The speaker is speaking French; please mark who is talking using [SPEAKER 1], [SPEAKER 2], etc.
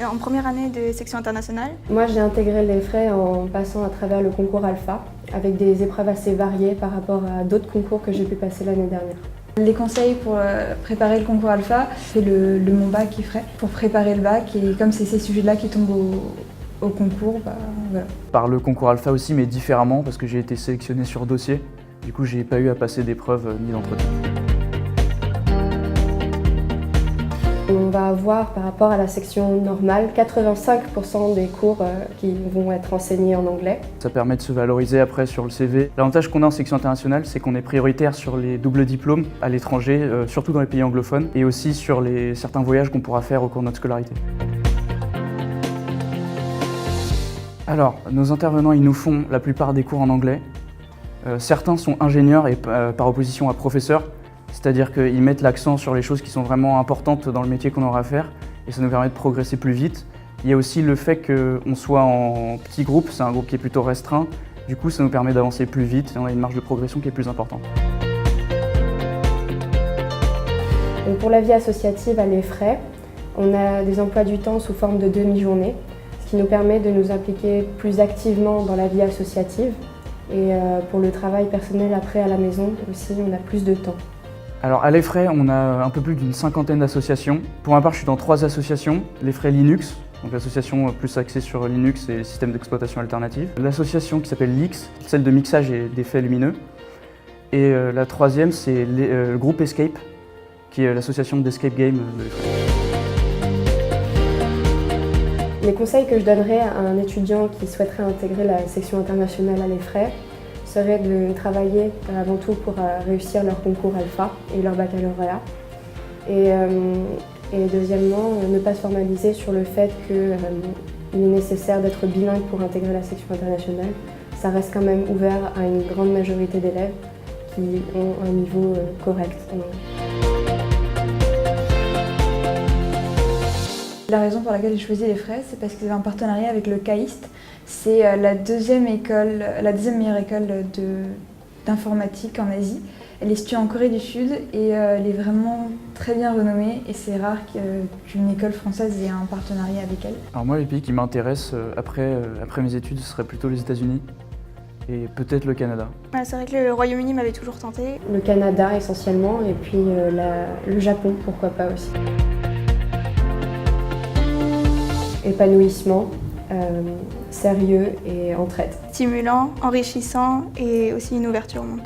[SPEAKER 1] en première année de section internationale.
[SPEAKER 2] Moi, j'ai intégré les frais en passant à travers le concours Alpha, avec des épreuves assez variées par rapport à d'autres concours que j'ai pu passer l'année dernière.
[SPEAKER 3] Les conseils pour préparer le concours Alpha, c'est le Mon Bac IFRAI pour préparer le bac, et comme c'est ces sujets-là qui tombent au concours, voilà.
[SPEAKER 4] Par le concours Alpha aussi, mais différemment, parce que j'ai été sélectionné sur dossier. Du coup, j'ai pas eu à passer d'épreuves ni d'entretien.
[SPEAKER 2] On va avoir, par rapport à la section normale, 85% des cours qui vont être enseignés en anglais.
[SPEAKER 4] Ça permet de se valoriser après sur le CV. L'avantage qu'on a en section internationale, c'est qu'on est prioritaire sur les doubles diplômes à l'étranger, surtout dans les pays anglophones, et aussi sur certains voyages qu'on pourra faire au cours de notre scolarité. Alors, nos intervenants, ils nous font la plupart des cours en anglais. Certains sont ingénieurs et par opposition à professeurs. C'est-à-dire qu'ils mettent l'accent sur les choses qui sont vraiment importantes dans le métier qu'on aura à faire et ça nous permet de progresser plus vite. Il y a aussi le fait qu'on soit en petits groupes, c'est un groupe qui est plutôt restreint, du coup ça nous permet d'avancer plus vite et on a une marge de progression qui est plus importante.
[SPEAKER 2] Donc pour la vie associative à l'EFRAI, on a des emplois du temps sous forme de demi-journée, ce qui nous permet de nous impliquer plus activement dans la vie associative et pour le travail personnel après à la maison aussi, on a plus de temps.
[SPEAKER 4] Alors à l'EFRAI, on a un peu plus d'une cinquantaine d'associations. Pour ma part, je suis dans 3 associations. L'EFRAI Linux, donc l'association plus axée sur Linux et les systèmes d'exploitation alternatifs. L'association qui s'appelle LIX, celle de mixage et d'effets lumineux. Et la 3e, c'est le groupe Escape, qui est l'association d'escape game de l'EFRAI.
[SPEAKER 2] Les conseils que je donnerais à un étudiant qui souhaiterait intégrer la section internationale à l'EFRAI serait de travailler avant tout pour réussir leur concours Alpha et leur baccalauréat. Et deuxièmement, ne pas se formaliser sur le fait qu'il est nécessaire d'être bilingue pour intégrer la section internationale. Ça reste quand même ouvert à une grande majorité d'élèves qui ont un niveau correct en anglais.
[SPEAKER 3] La raison pour laquelle j'ai choisi l'EFRAI, c'est parce qu'ils avaient un partenariat avec le CAIST. C'est la deuxième meilleure école d'informatique en Asie. Elle est située en Corée du Sud et elle est vraiment très bien renommée et c'est rare qu'une école française ait un partenariat avec elle.
[SPEAKER 4] Alors moi, les pays qui m'intéressent après mes études, ce serait plutôt les États-Unis et peut-être le Canada.
[SPEAKER 1] C'est vrai que le Royaume-Uni m'avait toujours tenté.
[SPEAKER 2] Le Canada essentiellement et puis le Japon, pourquoi pas aussi. Épanouissement, sérieux et entraide.
[SPEAKER 1] Stimulant, enrichissant et aussi une ouverture au monde.